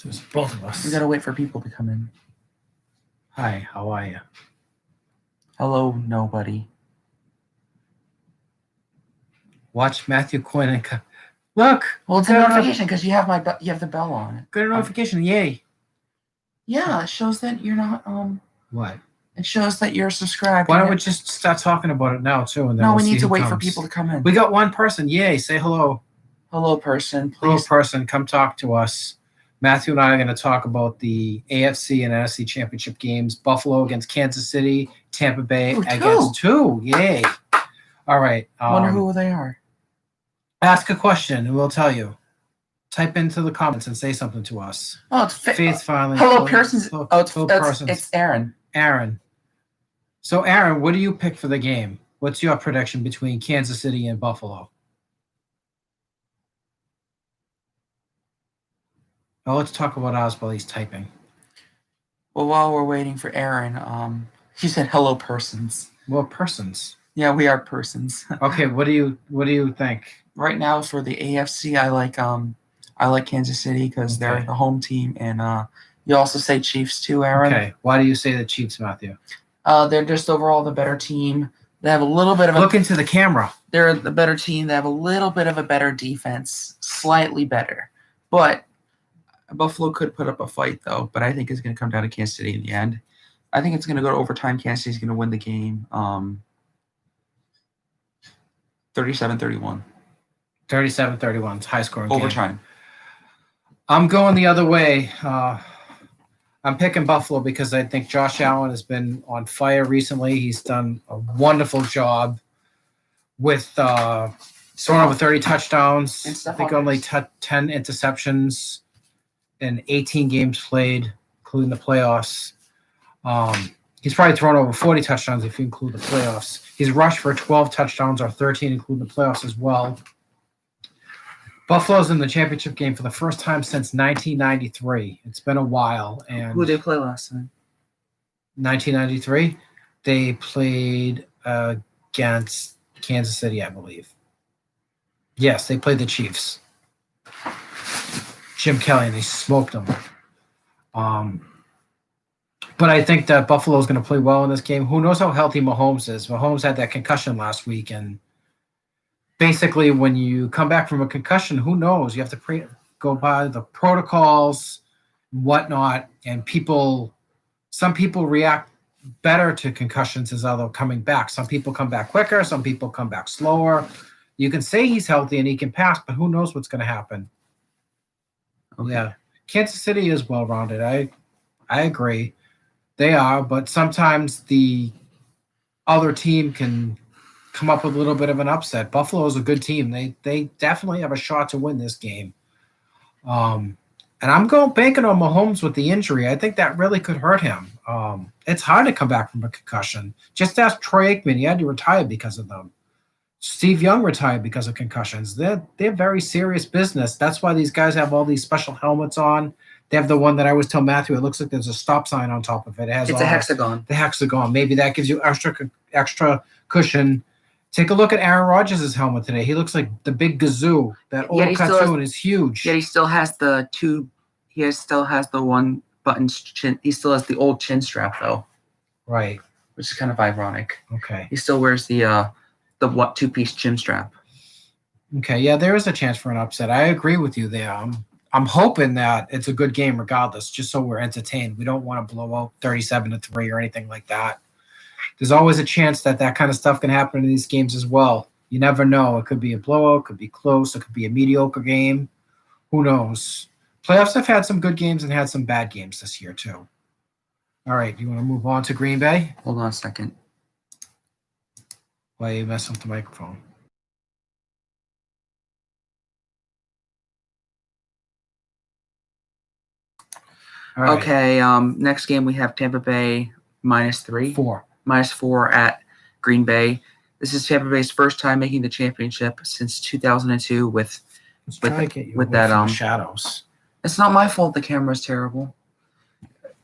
So it's both of us. We gotta wait for people to come in. Hi, how are you? Hello, nobody. Watch Matthew Quinn and look. Well, it's a notification because you have the bell on it. Got a notification. Yay. Yeah, it shows that you're not What? It shows that you're subscribed. Why don't we just start talking about it now too? And then no, we'll we see need to who wait comes. for people to come in. We got one person. Yay! Say hello. Hello, person. Please. Hello, person. Come talk to us. Matthew and I are going to talk about the AFC and NFC championship games. Buffalo against Kansas City. Tampa Bay against two. Yay! All right. Wonder who they are. Ask a question and we'll tell you. Type into the comments and say something to us. Oh, it's Faith finally. Hello, Persons. It's Aaron. Aaron. So, Aaron, what do you pick for the game? What's your prediction between Kansas City and Buffalo? Oh, let's talk about ours while he's typing. Well, while we're waiting for Aaron, he said hello, persons. Well, persons. Yeah, we are persons. Okay, what do you think? Right now for the AFC, I like Kansas City because they're the home team, and you also say Chiefs too, Aaron. Okay, why do you say the Chiefs, Matthew? They're just overall the better team. They have a little bit of look into the camera. They're the better team. They have a little bit of a better defense, slightly better, but Buffalo could put up a fight though. But I think it's going to come down to Kansas City in the end. I think it's going to go to overtime. Kansas City's going to win the game. 37-31. 37-31. It's high scoring overtime. Game. I'm going the other way. I'm picking Buffalo because I think Josh Allen has been on fire recently. He's done a wonderful job with throwing over 30 touchdowns. I think only 10 interceptions in 18 games played, including the playoffs. He's probably thrown over 40 touchdowns if you include the playoffs. He's rushed for 12 touchdowns or 13, including the playoffs as well. Buffalo's in the championship game for the first time since 1993. It's been a while. And who did they play last time? 1993, they played against Kansas City, I believe. Yes, they played the Chiefs. Jim Kelly, and they smoked them. But I think that Buffalo's going to play well in this game. Who knows how healthy Mahomes is? Mahomes had that concussion last week, and basically when you come back from a concussion, who knows? You have to go by the protocols, whatnot, and some people react better to concussions as they're coming back. Some people come back quicker. Some people come back slower. You can say he's healthy and he can pass, but who knows what's going to happen? Okay. Yeah. Kansas City is well-rounded. I agree. They are, but sometimes the other team can come up with a little bit of an upset. Buffalo is a good team. They definitely have a shot to win this game. And I'm banking on Mahomes with the injury. I think that really could hurt him. It's hard to come back from a concussion. Just ask Troy Aikman. He had to retire because of them. Steve Young retired because of concussions. They're very serious business. That's why these guys have all these special helmets on. They have the one that I always tell Matthew, it looks like there's a stop sign on top of it. It's a hexagon. The hexagon. Maybe that gives you extra cushion. Take a look at Aaron Rodgers' helmet today. He looks like the big gazoo. That old cartoon is huge. Yet he still has the two. He still has the one button chin. He still has the old chin strap though. Right. Which is kind of ironic. Okay. He still wears the two-piece chin strap. Okay. Yeah, there is a chance for an upset. I agree with you there. I'm hoping that it's a good game regardless, just so we're entertained. We don't want to blow out 37-3 or anything like that. There's always a chance that kind of stuff can happen in these games as well. You never know. It could be a blowout, it could be close, it could be a mediocre game. Who knows? Playoffs have had some good games and had some bad games this year too. All right, you want to move on to Green Bay? Hold on a second. Why are you messing with the microphone? All right. Okay, next game we have Tampa Bay -3. -4 at Green Bay. This is Tampa Bay's first time making the championship since 2002 with that shadows. It's not my fault the camera's terrible.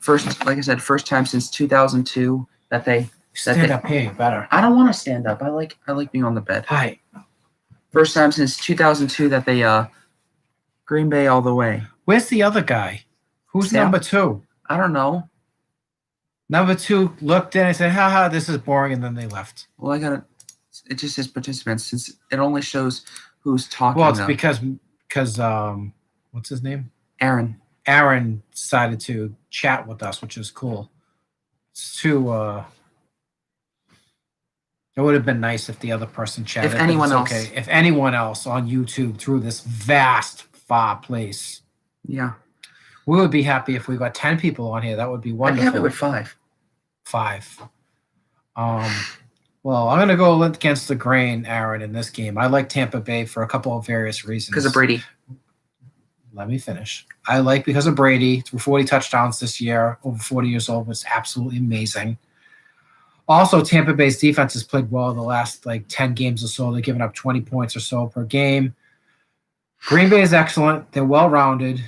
Like I said, first time since 2002 that they stand up here better. I don't want to stand up. I like being on the bed. Hi. First time since 2002 that they Green Bay all the way. Where's the other guy? Who's number 2? I don't know. Number 2 looked in and said, haha, this is boring, and then they left. Well, it just says participants since it only shows who's talking. Well, it's because what's his name? Aaron. Aaron decided to chat with us, which is cool. It's too. It would have been nice if the other person chatted. If anyone else. Okay. If anyone else on YouTube through this vast, far place. Yeah. We would be happy if we got 10 people on here. That would be wonderful. I'd be happy with 5. 5. Well, I'm going to go against the grain, Aaron, in this game. I like Tampa Bay for a couple of various reasons. Because of Brady. Let me finish. I like because of Brady, threw 40 touchdowns this year, over 40 years old, was absolutely amazing. Also, Tampa Bay's defense has played well the last 10 games or so. They're giving up 20 points or so per game. Green Bay is excellent. They're well-rounded.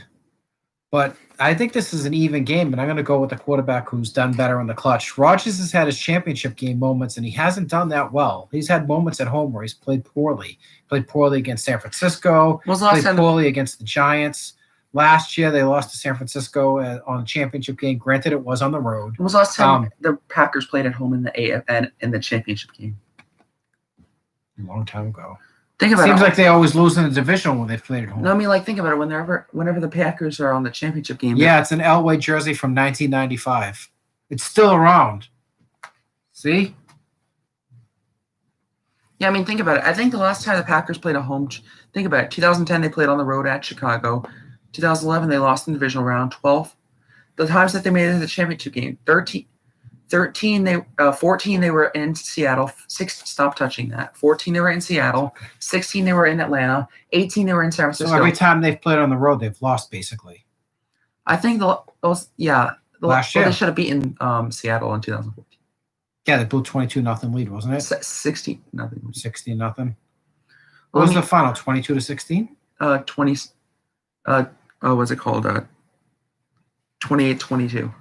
But I think this is an even game, and I'm going to go with the quarterback who's done better in the clutch. Rodgers has had his championship game moments, and he hasn't done that well. He's had moments at home where he's played poorly. Played poorly against San Francisco. Played poorly against the Giants. Last year, they lost to San Francisco on the championship game. Granted, it was on the road. When was the last time the Packers played at home in the championship game? A long time ago. Think about Seems like they always lose in the division when they've played at home. No, I mean, think about it. Whenever the Packers are on the championship game. Yeah, it's an Elway jersey from 1995. It's still around. See? Yeah, I mean, think about it. I think the last time the Packers played a home, think about it. 2010, they played on the road at Chicago. 2011, they lost in the divisional round. 12, the times that they made it to the championship game. 14, they were in Seattle. 6, stop touching that. 14, they were in Seattle. 16, they were in Atlanta. 18, they were in San Francisco. So every time they've played on the road, they've lost, basically. I think last year. They should have beaten Seattle in 2014. Yeah, they blew 22-0 lead, wasn't it? 16-0. 16-0. What was the final? 22-16? 20. What's it called? 28-22.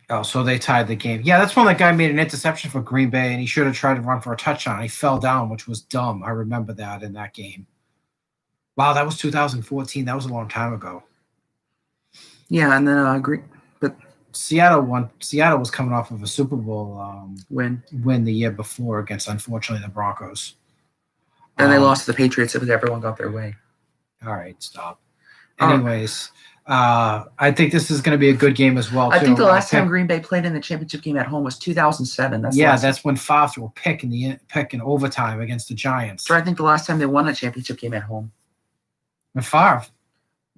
Oh, so they tied the game. Yeah, that's when that guy made an interception for Green Bay, and he should have tried to run for a touchdown. He fell down, which was dumb. I remember that in that game. Wow, that was 2014. That was a long time ago. Yeah, and then but Seattle won. Seattle was coming off of a Super Bowl win the year before against, unfortunately, the Broncos. And they lost to the Patriots because everyone got their way. All right, stop. Anyways, I think this is going to be a good game as well. I think the last time Green Bay played in the championship game at home was 2007. That's when Favre threw a pick in overtime against the Giants. So I think the last time they won a championship game at home. With Favre.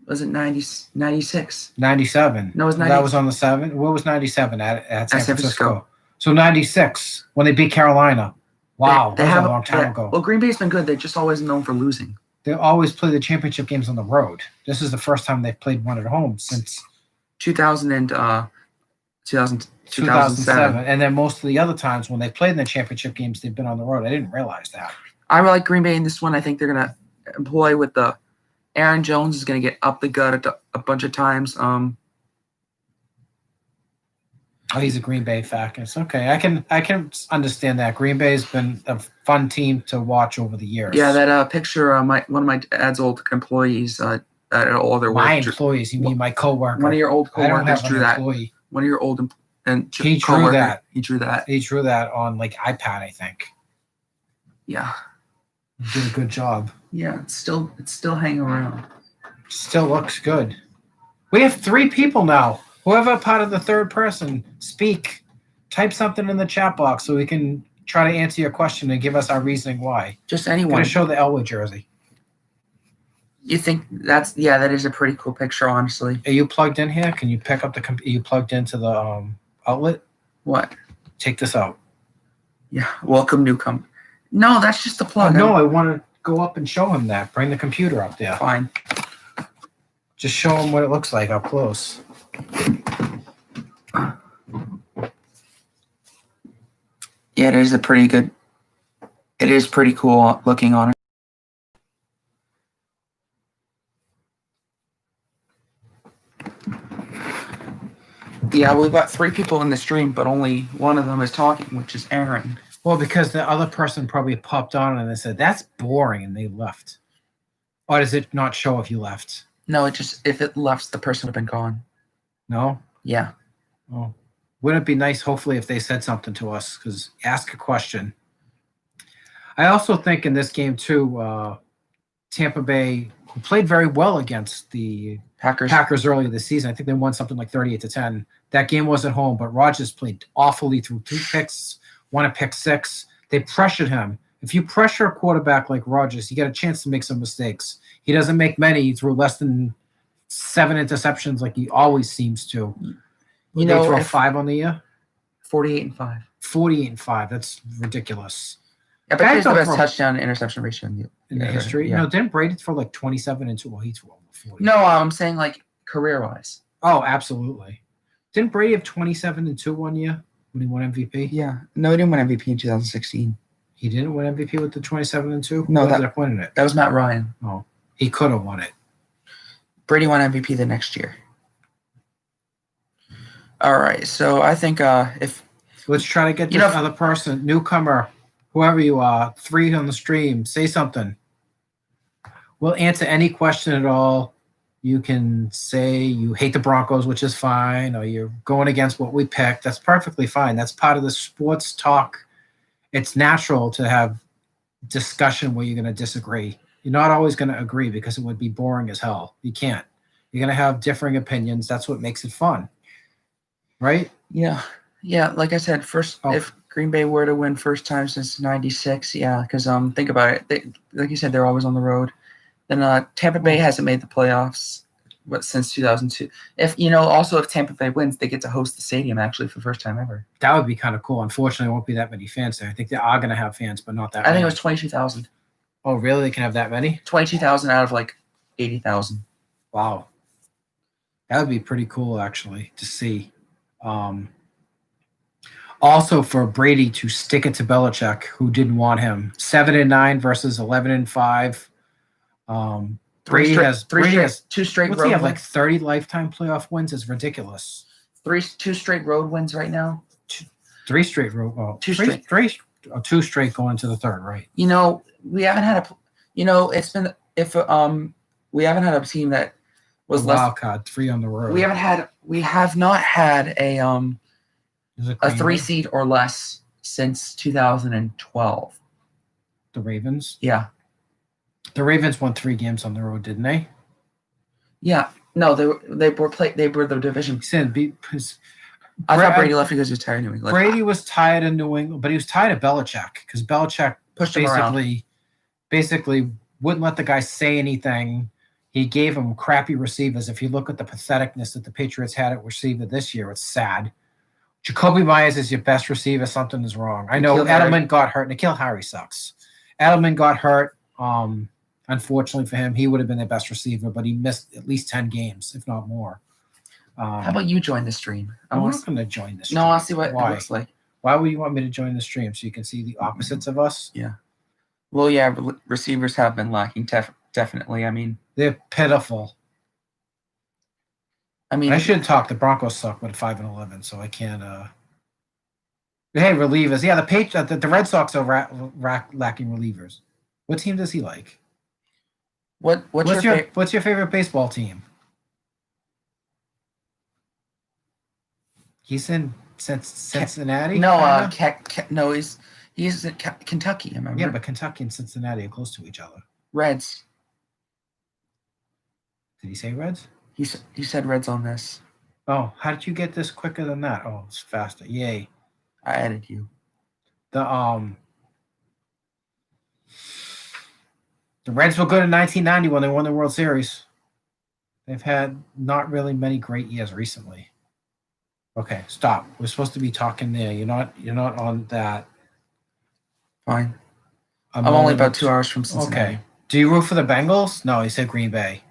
Was it 96? 97. No, it was 90. That was on the 7. What was 97 at San Francisco? So 96 when they beat Carolina. Wow, that was a long time ago. Well, Green Bay's been good. They're just always known for losing. They always play the championship games on the road. This is the first time they've played one at home since 2007. And then most of the other times when they've played in the championship games, they've been on the road. I didn't realize that. I like Green Bay in this one. I think they're going to employ with the Aaron Jones is going to get up the gut a bunch of times. He's a Green Bay fan. It's okay. I can understand that. Green Bay's been a fun team to watch over the years. Yeah, that picture. One of my dad's old employees at all their work. My employees? You mean my coworker? One of your old coworkers drew that. Employee. One of your old and he drew that. He drew that. He drew that on iPad, I think. Yeah. He did a good job. Yeah, it's still hanging around. Still looks good. We have 3 people now. Whoever part of the third person, speak. Type something in the chat box so we can try to answer your question and give us our reasoning why. Just anyone. Gonna show the Elway jersey. You think that is a pretty cool picture, honestly. Are you plugged in here? Can you pick up are you plugged into the outlet? What? Take this out. Yeah. Welcome, newcomer. No, that's just the plug. No, I want to go up and show him that. Bring the computer up there. Fine. Just show him what it looks like up close. Yeah, it is pretty cool looking on it. Yeah, we've got 3 people in the stream, but only one of them is talking, which is Aaron. Well, because the other person probably popped on and they said, that's boring, and they left. Or does it not show if you left? No, if it left, the person would have been gone. No? Yeah. Oh. Wouldn't it be nice, hopefully, if they said something to us? Because ask a question. I also think in this game, too, Tampa Bay, who played very well against the Packers earlier this season. I think they won something like 38-10. That game was at home, but Rodgers played awfully through 2 picks, won a pick 6. They pressured him. If you pressure a quarterback like Rodgers, you get a chance to make some mistakes. He doesn't make many. He threw less than 7 interceptions like he always seems to. They throw 5 on the year? 48-5. 48-5. That's ridiculous. Yeah, but he's the best touchdown interception ratio in the history. Yeah. No, didn't Brady throw like 27-2? Well, he threw over 40. No, I'm saying like career-wise. Oh, absolutely. Didn't Brady have 27-2 one year when he won MVP? Yeah. No, he didn't win MVP in 2016. He didn't win MVP with the 27-2? No, Who ended up winning it? That was Matt Ryan. Oh, he could have won it. Brady won MVP the next year. All right, so I think if... Let's try to get this other person, newcomer, whoever you are, 3 on the stream, say something. We'll answer any question at all. You can say you hate the Broncos, which is fine, or you're going against what we picked. That's perfectly fine. That's part of the sports talk. It's natural to have discussion where you're going to disagree. You're not always going to agree because it would be boring as hell. You can't. You're going to have differing opinions. That's what makes it fun. Right? Yeah. Yeah, like I said, if Green Bay were to win first time since '96, yeah, because think about it. Like you said, they're always on the road. Then Tampa Bay hasn't made the playoffs since 2002. If Tampa Bay wins, they get to host the stadium actually for the first time ever. That would be kind of cool. Unfortunately, there won't be that many fans there. I think they are going to have fans, but not that many. I think it was 22,000. Oh, really? They can have that many? 22,000 out of like 80,000. Wow. That would be pretty cool, actually, to see. Also, for Brady to stick it to Belichick, who didn't want him. 7-9 versus 11-5. Brady has 2 straight road wins. He have wins? like 30 lifetime playoff wins. Is ridiculous. 2 straight road wins right now. 3 straight road. Oh, 2 straight going to the third, right? We haven't had we haven't had a team that was less wild card 3 on the road. We have not had a 3 seed or less since 2012. The Ravens? Yeah. The Ravens won 3 games on the road, didn't they? Yeah. No, they were the division. I thought Brady left because he was tired of New England. Brady was tired of New England, but he was tired of Belichick because Belichick pushed him around. Basically wouldn't let the guy say anything. He gave him crappy receivers. If you look at the patheticness that the Patriots had at receiver this year, it's sad. Jacoby Myers is your best receiver. Something is wrong. I know Edelman got hurt. N'Keal Harry sucks. Edelman got hurt. Unfortunately for him, he would have been their best receiver, but he missed at least 10 games, if not more. How about you join the stream? I'm not going to join the stream. No, I'll see what it looks like. Why would you want me to join the stream so you can see the opposites of us? Yeah. Well, yeah, receivers have been lacking, definitely. I mean, they're pitiful. I should talk. The Broncos suck with 5-11, so I can't. Hey, relievers. Yeah, the Red Sox are lacking relievers. What team does he like? What's your favorite baseball team? He's in Cincinnati. No, no, he's in Kentucky. I remember. Yeah, but Kentucky and Cincinnati are close to each other. Reds. Did he say Reds? He said Reds on this. Oh, how did you get this quicker than that? Oh, it's faster. Yay. I added you. The Reds were good in 1990 when they won the World Series. They've had not really many great years recently. Okay, stop. We're supposed to be talking there. You're not on that. Fine. I'm only about 2 hours from Cincinnati. Okay. Do you root for the Bengals? No, he said Green Bay.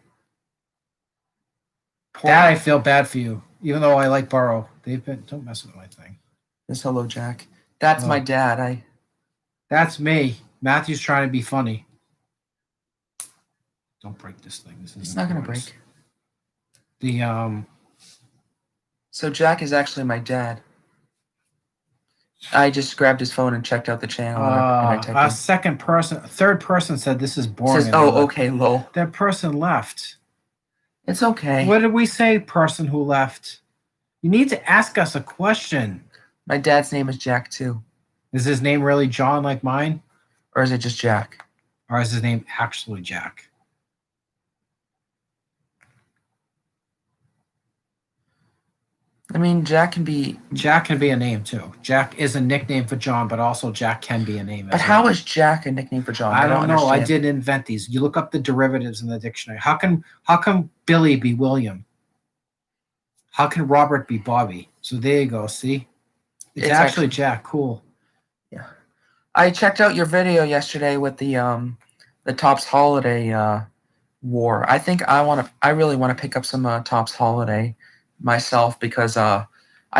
That I feel bad for you, even though I like Burrow. Don't mess with my thing. This hello, Jack. That's my dad. That's me. Matthew's trying to be funny. Don't break this thing. It's not gonna break. So Jack is actually my dad. I just grabbed his phone and checked out the channel. Third person said this is boring. Says, okay, lol. That person left. It's okay. What did we say, person who left? You need to ask us a question. My dad's name is Jack too. Is his name really John like mine? Or is it just Jack? Or is his name actually Jack? I mean, Jack can be a name too. Jack is a nickname for John, but also Jack can be a name. But how is Jack a nickname for John? I don't know. I didn't invent these. You look up the derivatives in the dictionary. How can Billy be William? How can Robert be Bobby? So there you go. See, it's actually Jack. Cool. Yeah, I checked out your video yesterday with the Topps Holiday war. I think I really want to pick up some Topps Holiday myself because I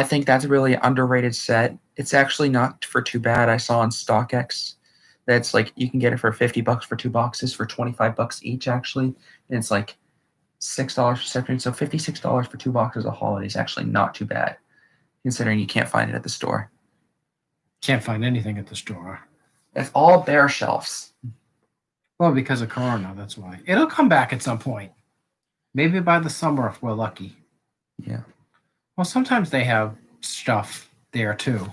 think that's a really underrated set. It's actually not for too bad. I saw on StockX that's like you can get it for $50 for 2 boxes for $25 each actually, and it's like $6 for shipping. So $56 for 2 boxes of Holiday is actually not too bad, considering you can't find it at the store. Can't find anything at the store. It's all bare shelves. Well, because of Corona, that's why. It'll come back at some point. Maybe by the summer if we're lucky. Yeah. Well, sometimes they have stuff there too.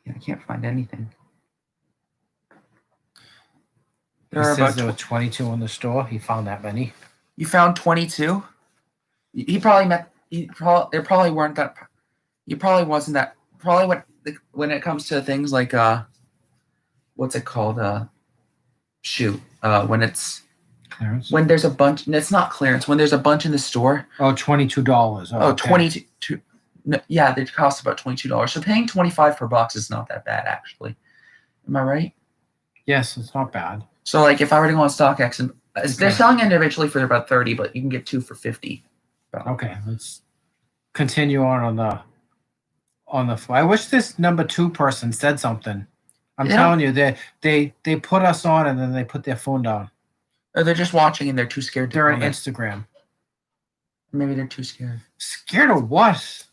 Yeah, I can't find anything. He says there were 22 in the store. He found that many. You found 22? He probably met. There probably weren't that. He probably wasn't that. Probably when it comes to things like what's it called? When it's clearance. When there's a bunch. It's not clearance. When there's a bunch in the store. Oh, $22. Oh, okay. 22. No, yeah, they cost about $22. So paying $25 per box is not that bad, actually. Am I right? Yes, it's not bad. So, like, if I were to go on StockX, and they're selling individually for about $30, but you can get 2 for $50. Okay, let's continue on the I wish this number 2 person said something. I'm telling you, they put us on and then they put their phone down. Or they're just watching and they're too scared to They're on Instagram. Maybe they're too scared. Scared of what?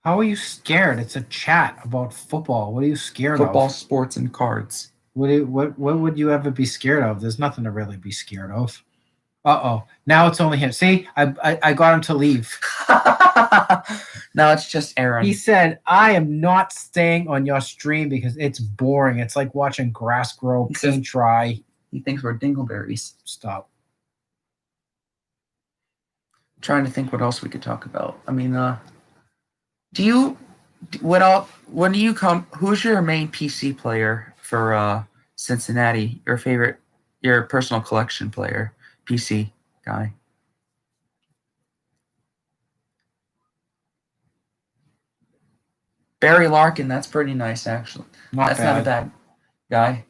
How are you scared? It's a chat about football. What are you scared of? Football, sports, and cards. What would you ever be scared of? There's nothing to really be scared of. Uh-oh. Now it's only him. See, I got him to leave. Now it's just Aaron. He said, I am not staying on your stream because it's boring. It's like watching grass grow, paint dry. He thinks we're dingleberries. Stop. I'm trying to think what else we could talk about. I mean, who's your main PC player for Cincinnati? Your personal collection player, PC guy? Barry Larkin, that's pretty nice actually. That's not a bad guy.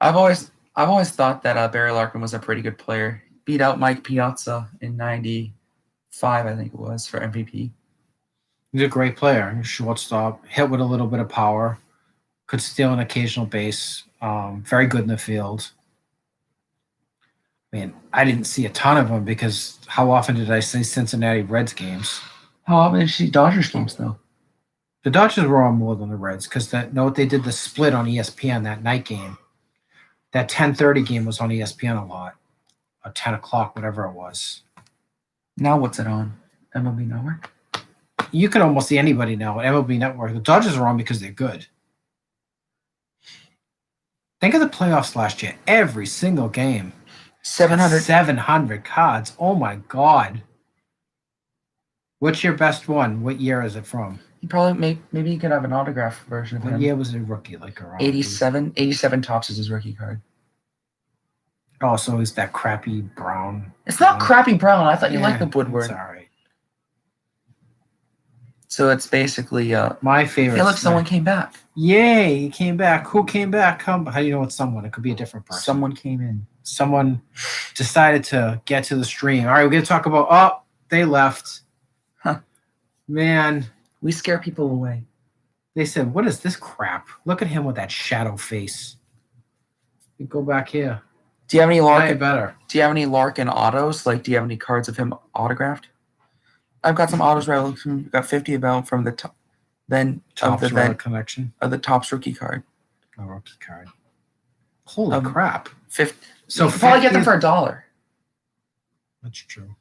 I've always thought that Barry Larkin was a pretty good player. Beat out Mike Piazza in '95, I think it was, for MVP. He's a great player. Shortstop, hit with a little bit of power, could steal an occasional base. Very good in the field. I mean, I didn't see a ton of them because how often did I see Cincinnati Reds games? How often did you see Dodgers games, though? The Dodgers were on more than the Reds because they did the split on ESPN that night game. That 10:30 game was on ESPN a lot, or 10 o'clock, whatever it was. Now what's it on? MLB Network? You can almost see anybody now at MLB Network. The Dodgers are on because they're good. Think of the playoffs last year. Every single game. 700 cards. Oh, my God. What's your best one? What year is it from? You probably maybe you could have an autograph version of him. What year was a rookie? Like around 87. 87 Topps is his rookie card. Oh, so is that crappy brown? It's not crappy brown. I thought you liked the Woodward. It's all right. So it's basically my favorite. I feel like someone came back. Yay, he came back. Who came back? How do you know it's someone? It could be a different person. Someone came in. Someone decided to get to the stream. All right, we're going to talk about, they left. Huh. Man. We scare people away. They said, what is this crap? Look at him with that shadow face. You go back here. Do you have any Larkin? Better. Do you have any Larkin autos? Like, do you have any cards of him autographed? I've got some autos where I got 50 about from the top. Then Topps of the connection of the Topps rookie card. A rookie card. Holy crap! 50. So you can probably get them for $1. That's true.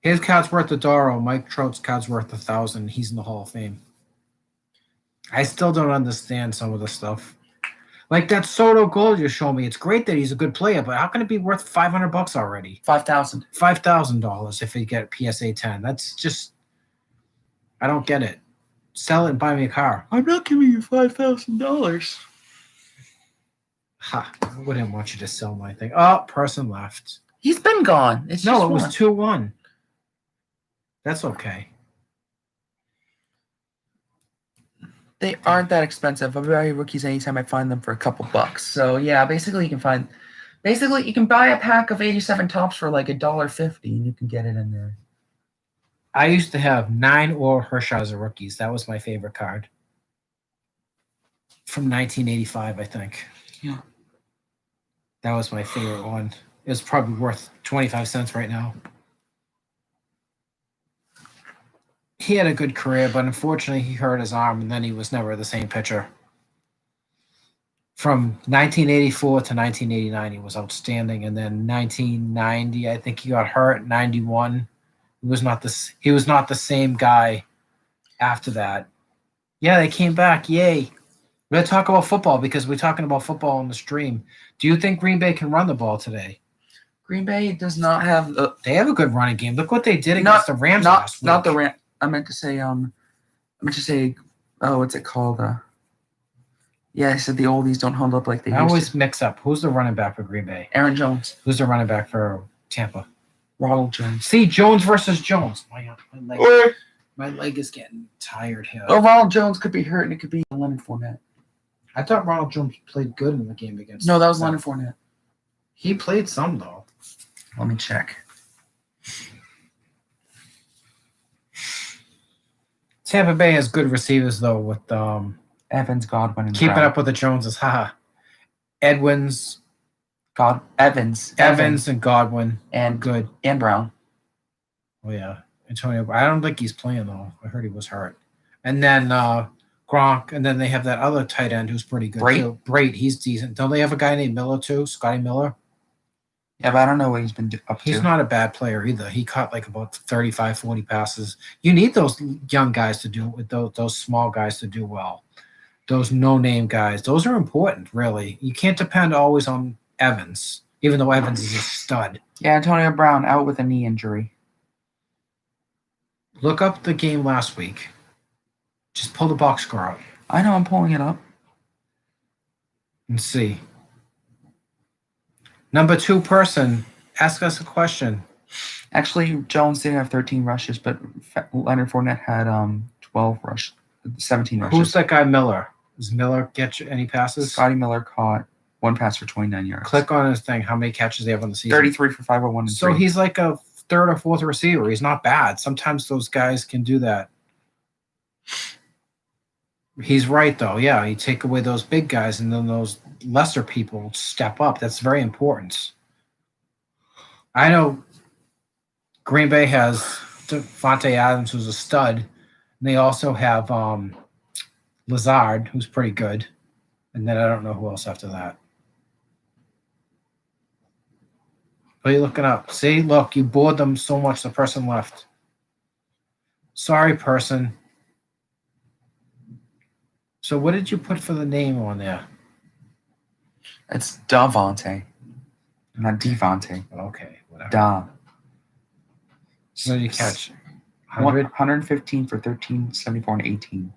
His card's worth $1. Mike Trout's card's worth $1,000. He's in the Hall of Fame. I still don't understand some of the stuff. Like that Soto goal you show me. It's great that he's a good player, but how can it be worth $500 already? $5,000 if you get PSA 10. That's just, I don't get it. Sell it and buy me a car. I'm not giving you $5,000. Ha! I wouldn't want you to sell my thing. Oh, person left. He's been gone. It was 2-1. That's okay. They aren't that expensive. I buy rookies anytime I find them for a couple bucks. So yeah, basically you can buy a pack of 87 tops for like $1.50 and you can get it in there. I used to have 9 Oral Hershiser rookies. That was my favorite card. From 1985, I think. Yeah. That was my favorite one. It's probably worth 25 cents right now. He had a good career, but unfortunately he hurt his arm, and then he was never the same pitcher. From 1984 to 1989, he was outstanding, and then 1990, I think he got hurt. 91, he was not the same guy after that. Yeah, they came back. Yay! We're gonna talk about football because we're talking about football on the stream. Do you think Green Bay can run the ball today? Green Bay does not have. They have a good running game. Look what they did against the Rams last week. Not the Rams. I meant to say. Oh, what's it called? Yeah, I said the oldies don't hold up like they used to. I always mix up. Who's the running back for Green Bay? Aaron Jones. Who's the running back for Tampa? Ronald Jones. See, Jones versus Jones. My leg is getting tired here. Oh, Ronald Jones could be hurt, and it could be Leonard Fournette. I thought Ronald Jones played good in the game against. No, that was Leonard Fournette. He played some though. Let me check. Tampa Bay has good receivers though, with Evans, Godwin, and keeping Brown. up with the Joneses. Haha. Evans, and Godwin, and good, and Brown. Oh yeah, Antonio. I don't think he's playing though. I heard he was hurt. And then Gronk, and then they have that other tight end who's pretty good. Brait, he's decent. Don't they have a guy named Miller too? Scotty Miller? Yeah, but I don't know what he's been up to. He's not a bad player either. He caught like about 35, 40 passes. You need those young guys to do with those small guys to do well. Those no-name guys. Those are important, really. You can't depend always on Evans, even though Evans is a stud. Yeah, Antonio Brown out with a knee injury. Look up the game last week. Just pull the box score out. I know, I'm pulling it up. And see. Number 2 person, ask us a question. Actually, Jones did have 13 rushes, but Leonard Fournette had 17 rushes. Who's that guy Miller? Does Miller get you any passes? Scotty Miller caught 1 pass for 29 yards. Click on his thing. How many catches they have on the season? 33 for 501. So he's like a 3rd or 4th receiver. He's not bad. Sometimes those guys can do that. He's right, though. Yeah, you take away those big guys, and then those lesser people step up. That's very important. I know Green Bay has Devontae Adams, who's a stud. And they also have Lazard, who's pretty good. And then I don't know who else after that. What are you looking up? See, look, you bored them so much the person left. Sorry, person. So what did you put for the name on there? It's Davante, not Devontae. Okay, whatever. Da. So you catch 115 for 13, 74, and 18.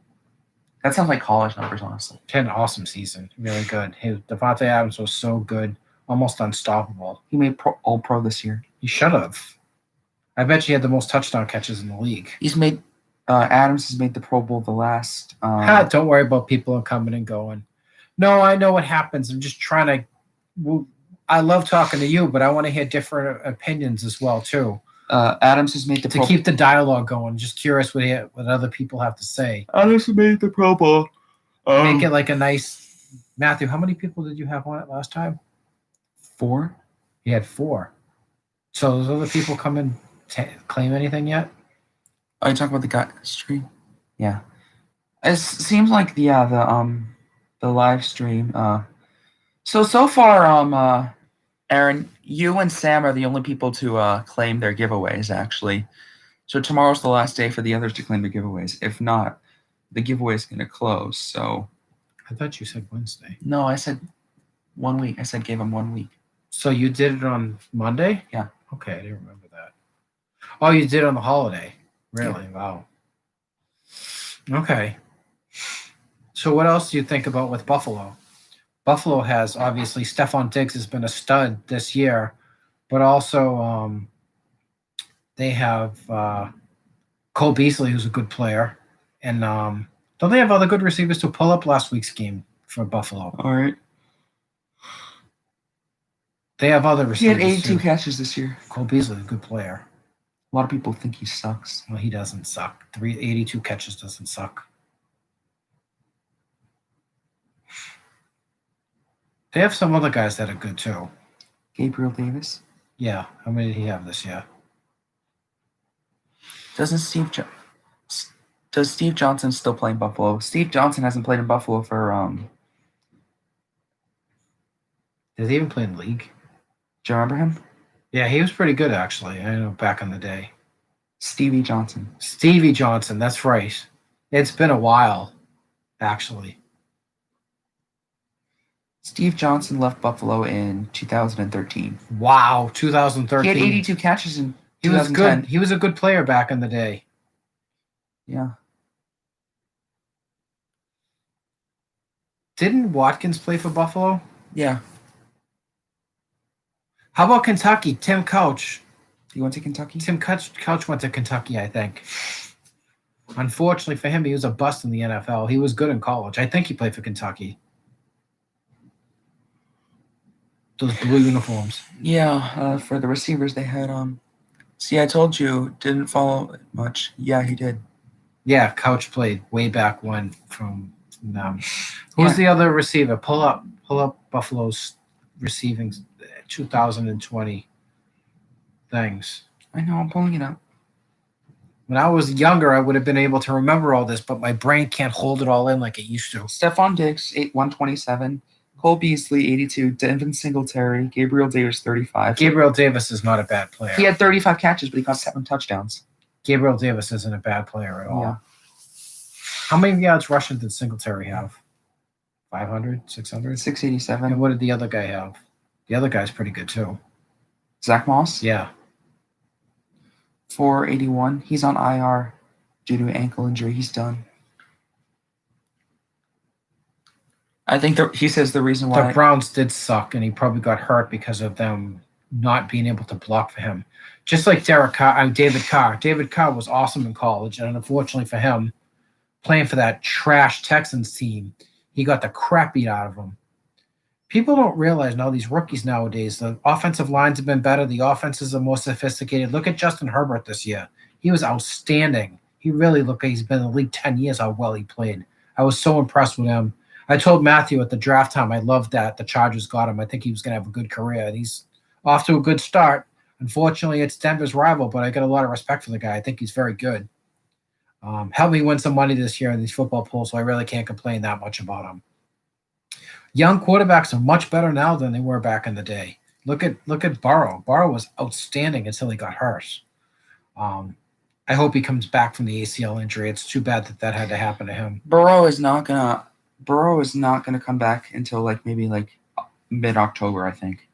That sounds like college numbers, honestly. He had an awesome season. Really good. Devontae Adams was so good, almost unstoppable. He made All-Pro this year. He should have. I bet you he had the most touchdown catches in the league. He's made Adams has made the Pro Bowl the last. Don't worry about people coming and going. No, I know what happens. I'm just trying to. I love talking to you, but I want to hear different opinions as well too. Adams has made the to keep the dialogue going. Just curious what other people have to say. Adams has made the Pro Bowl. Make it like a nice. Matthew, how many people did you have on it last time? 4. He had 4. So those other people come and claim anything yet? Are you talking about the guy stream? Yeah. It seems like the live stream. So far Aaron, you and Sam are the only people to claim their giveaways, actually. So tomorrow's the last day for the others to claim their giveaways. If not, the giveaway is going to close. So I thought you said Wednesday. No, I said 1 week. I said gave them 1 week. So you did it on Monday? Yeah. Okay, I didn't remember that. Oh, you did it on the holiday. Really? Yeah. Wow. Okay. So what else do you think about with Buffalo? Buffalo has obviously Stephon Diggs has been a stud this year, but also they have Cole Beasley, who's a good player, and don't they have other good receivers to pull up last week's game for Buffalo? All right. They have other receivers. He had 82 catches this year. Cole Beasley, a good player. A lot of people think he sucks. Well, he doesn't suck. 82 catches doesn't suck. They have some other guys that are good too. Gabriel Davis. Yeah. How many did he have this year? Does Steve Johnson still play in Buffalo? Steve Johnson hasn't played in Buffalo for Did he even play in the league? Do you remember him? Yeah, he was pretty good actually. I know back in the day. Stevie Johnson. Stevie Johnson, that's right. It's been a while, actually. Steve Johnson left Buffalo in 2013. Wow, 2013. He had 82 catches in 2010. He was good. He was a good player back in the day. Yeah. Didn't Watkins play for Buffalo? Yeah. How about Kentucky? Tim Couch. He went to Kentucky? Tim Couch went to Kentucky, I think. Unfortunately for him, he was a bust in the NFL. He was good in college. I think he played for Kentucky. Those blue uniforms. Yeah, for the receivers they had see, I told you, didn't follow much. Yeah, he did. Yeah, Couch played way back when from them. Who's the other receiver? Pull up Buffalo's receiving 2020 things. I know, I'm pulling it up. When I was younger, I would have been able to remember all this, but my brain can't hold it all in like it used to. Stephon Diggs, 127. Cole Beasley, 82. Devin Singletary. Gabriel Davis, 35. Gabriel Davis is not a bad player. He had 35 catches, but he got 7 touchdowns. Gabriel Davis isn't a bad player at all. Yeah. How many yards rushing did Singletary have? 500? 600? 687. And what did the other guy have? The other guy's pretty good too. Zach Moss? Yeah. 481. He's on IR due to ankle injury. He's done. I think he says the reason why the Browns did suck, and he probably got hurt because of them not being able to block for him. Just like David Carr. David Carr was awesome in college, and unfortunately for him, playing for that trash Texans team, he got the crap beat out of him. People don't realize now these rookies nowadays, the offensive lines have been better. The offenses are more sophisticated. Look at Justin Herbert this year. He was outstanding. He really looked like he's been in the league 10 years, how well he played. I was so impressed with him. I told Matthew at the draft time I loved that the Chargers got him. I think he was going to have a good career. And he's off to a good start. Unfortunately, it's Denver's rival, but I got a lot of respect for the guy. I think he's very good. Helped me win some money this year in these football pools, so I really can't complain that much about him. Young quarterbacks are much better now than they were back in the day. Look at Burrow. Burrow was outstanding until he got hurt. I hope he comes back from the ACL injury. It's too bad that had to happen to him. Burrow is not gonna come back until maybe mid-October, I think.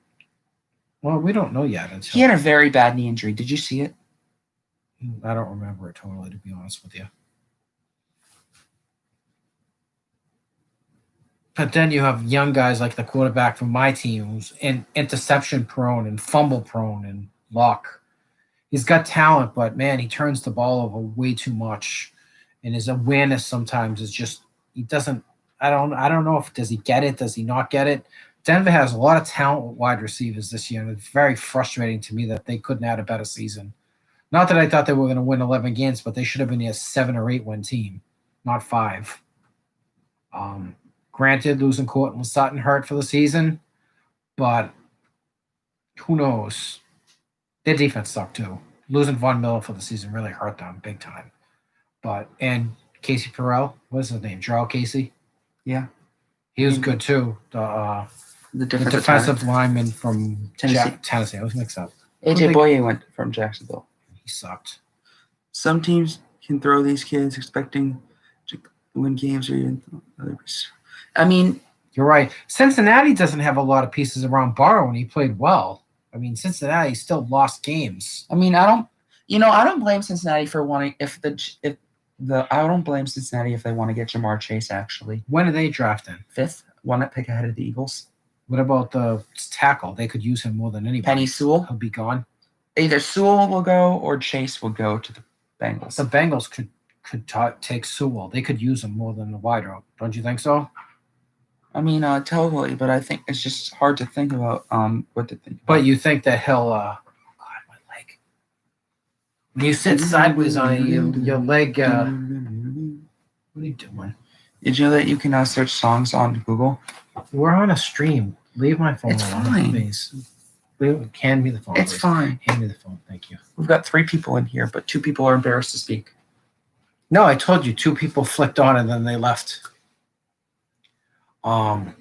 Well, we don't know yet. He had a very bad knee injury. Did you see it? I don't remember it totally, to be honest with you. But then you have young guys like the quarterback from my team who's interception prone and fumble prone and luck. He's got talent, but man, he turns the ball over way too much. And his awareness sometimes is just he doesn't I don't know if does he get it, does he not get it? Denver has a lot of talent with wide receivers this year, and it's very frustrating to me that they couldn't add a better season. Not that I thought they were going to win 11 games, but they should have been a 7 or 8 win team, not 5. Granted, losing Courtland Sutton hurt for the season, but who knows? Their defense sucked too. Losing Von Miller for the season really hurt them big time. And Casey Perrell, what's his name? Jarrell Casey? Yeah. He was good too. The The defensive lineman from Tennessee. I was mixed up. AJ Boye went from Jacksonville. He sucked. Some teams can throw these kids expecting to win games or even others. I mean, you're right. Cincinnati doesn't have a lot of pieces around Burrow, and he played well. I mean, Cincinnati still lost games. I mean, I don't blame Cincinnati for wanting I don't blame Cincinnati if they want to get Jamar Chase. Actually, when are they drafting? 5th, one pick ahead of the Eagles. What about the tackle? They could use him more than anybody. Penny Sewell. He'll be gone. Either Sewell will go or Chase will go to the Bengals. The Bengals could take Sewell. They could use him more than the wide route. Don't you think so? I mean, totally, but I think it's just hard to think about what to think. But you think that he'll God, my leg. When you sit sideways on it, your leg. What are you doing? Did you know that you can search songs on Google? We're on a stream. Leave my phone alone. It's fine. Please. Hand me the phone. It's please. Fine. Hand me the phone. Thank you. We've got 3 people in here, but 2 people are embarrassed to speak. No, I told you 2 people flicked on and then they left. I'm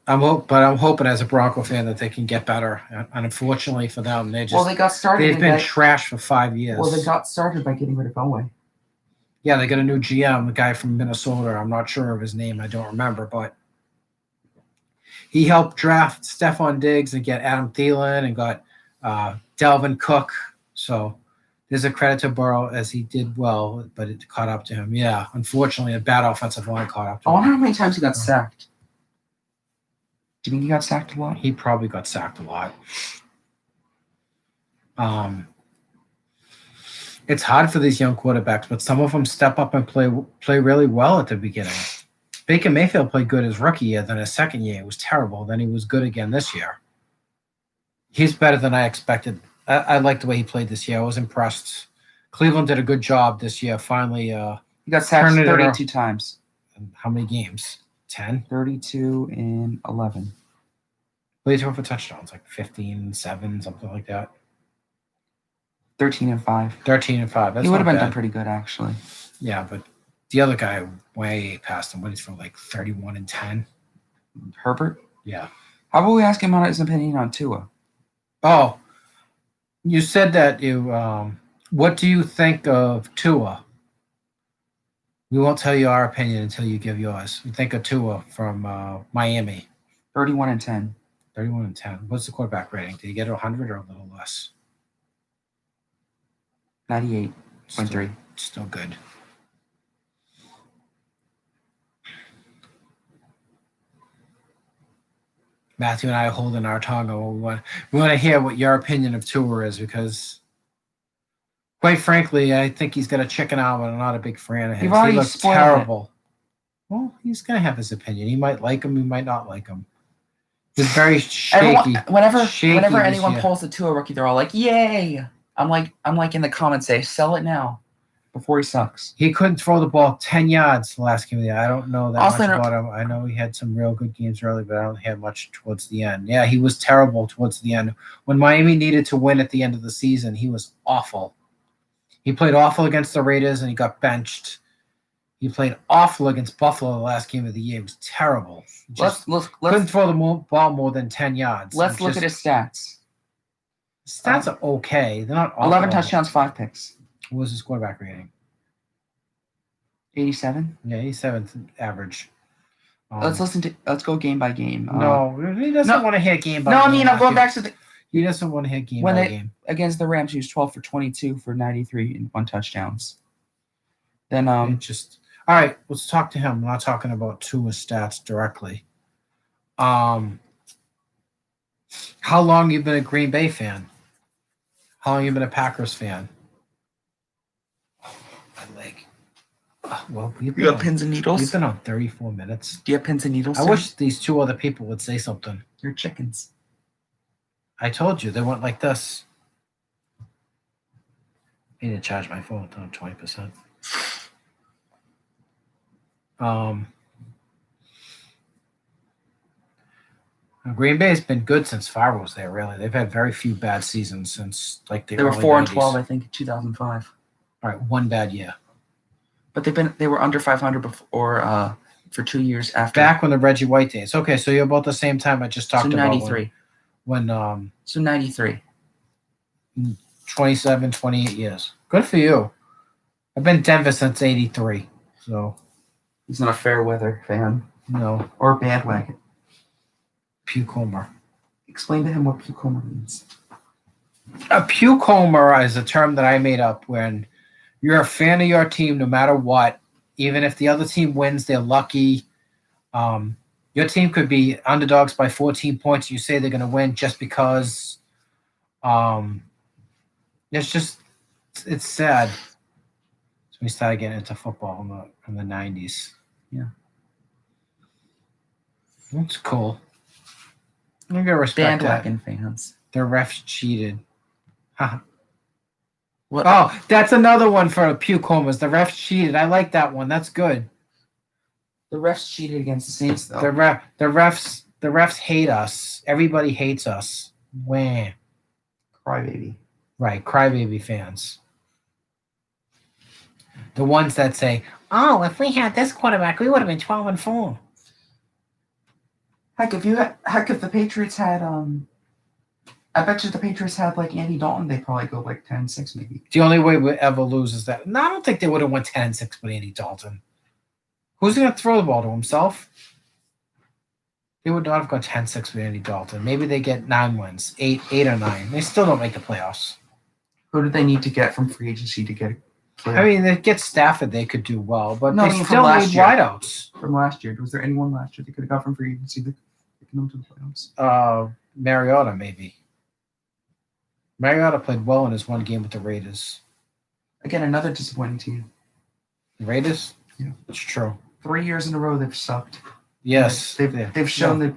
hoping as a Bronco fan that they can get better. And unfortunately for them, they got started. They've been trashed for 5 years. Well, they got started by getting rid of Elway. Yeah, they got a new GM, the guy from Minnesota. I'm not sure of his name. I don't remember, but he helped draft Stephon Diggs and get Adam Thielen and got Dalvin Cook. So there's a credit to Burrow as he did well, but it caught up to him. Yeah, unfortunately, a bad offensive line caught up to him. I wonder how many times he got sacked. Do you think he got sacked a lot? He probably got sacked a lot. It's hard for these young quarterbacks, but some of them step up and play really well at the beginning. Baker Mayfield played good his rookie year. Then his second year, it was terrible. Then he was good again this year. He's better than I expected. I like the way he played this year. I was impressed. Cleveland did a good job this year. Finally, he got sacked 32 times. How many games? 10? 32 and 11. What did he throw for touchdowns? Like 15, 7, something like that. 13 and 5. 13 and 5. That's he would have been bad. done pretty good, actually. Yeah, but the other guy way past him. What did he throw? Like 31 and 10. Herbert? Yeah. How about we ask him his opinion on Tua? Oh, you said that you. What do you think of Tua? We won't tell you our opinion until you give yours. We think of Tua from Miami. 31 and 10. 31 and 10. What's the quarterback rating? Did he get 100 or a little less? 98.3. Still good. Matthew and I are holding our tongue on what we want to hear what your opinion of Tua is, because quite frankly, I think he's got a chicken arm and I'm not a big fan of him. He looks terrible. Well, he's gonna have his opinion. He might like him, he might not like him. He's very shaky. Whenever anyone pulls the Tua rookie, they're all like, "Yay!" I'm like in the comments say, "Sell it now," before he sucks. He couldn't throw the ball 10 yards the last game of the year. I don't know that much about him. I know he had some real good games early, but I don't have much towards the end. Yeah, he was terrible towards the end. When Miami needed to win at the end of the season, he was awful. He played awful against the Raiders, and he got benched. He played awful against Buffalo the last game of the year. It was terrible. Let's couldn't throw the ball more than 10 yards. Let's look at his stats. Stats are okay. They're not awful. 11 touchdowns, 5 picks. What was his quarterback rating? 87. Yeah, 87 average. Let's go game by game. No, he doesn't want to hit game by game. No, I mean, I'm going back to the. He doesn't want to hit game by game. Against the Rams, he was 12 for 22 for 93 and 1 touchdowns. Then all right, let's talk to him. I'm not talking about Tua's stats directly. How long you been a Green Bay fan? How long you been a Packers fan? My leg. Well, you got pins and needles? We've been on 34 minutes. Do you have pins and needles? I wish these 2 other people would say something. You're chickens. I told you, they went like this. I need to charge my phone down 20%. Green Bay's been good since Favre was there, really. They've had very few bad seasons since they were 4-12, I think, in 2005. All right, one bad year. But they were under 500 before for 2 years after. Back when the Reggie White days. Okay, so you're about the same time I just talked so about. 93. When So 93. 27, 28 years. Good for you. I've been in Denver since 83. So he's not a fair weather fan. No. Or bandwagon. Puke homer. Explain to him what puke homer means. A puke homer is a term that I made up when you're a fan of your team no matter what. Even if the other team wins, they're lucky. Your team could be underdogs by 14 points. You say they're going to win just because it's sad. So we started getting into football in the 90s. Yeah. That's cool. I'm going to respect bandwagon fans. The refs cheated. What? Oh, that's another one for puke homers. The refs cheated. I like that one. That's good. The refs cheated against the Saints, though. The refs hate us. Everybody hates us. Wah. Crybaby. Right, crybaby fans. The ones that say, "Oh, if we had this quarterback, we would have been 12-4." Heck, if the Patriots had I bet you the Patriots had like Andy Dalton, they'd probably go like 10-6 maybe. The only way we ever lose is that. No, I don't think they would have won 10-6 with Andy Dalton. Who's going to throw the ball to himself? They would not have gone 10-6 with Andy Dalton. Maybe they get 9 wins, 8 or 9. They still don't make the playoffs. Who do they need to get from free agency to get a playoff? I mean, they get Stafford, they could do well, but No, they still need wideouts. From last year. Was there anyone last year they could have got from free agency that could come to the playoffs? Mariota, maybe. Mariota played well in his one game with the Raiders. Again, another disappointing team. The Raiders? Yeah. It's true. 3 years in a row they've sucked. Yes. They've shown that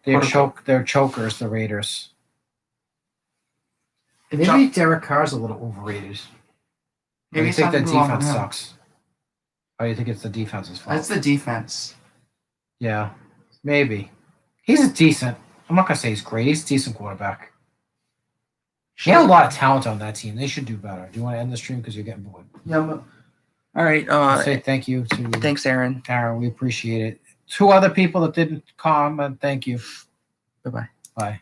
they're chokers, the Raiders. Maybe Derek Carr's a little overrated. Maybe you think the defense sucks. Or you think it's the defense's fault? That's the defense. Yeah, maybe. He's decent. I'm not going to say he's great. He's a decent quarterback. He had a lot of talent on that team. They should do better. Do you want to end the stream because you're getting bored? Yeah. All right. Say thank you to. Thanks, Aaron. Aaron, we appreciate it. 2 other people that didn't comment. Thank you. Bye-bye. Bye.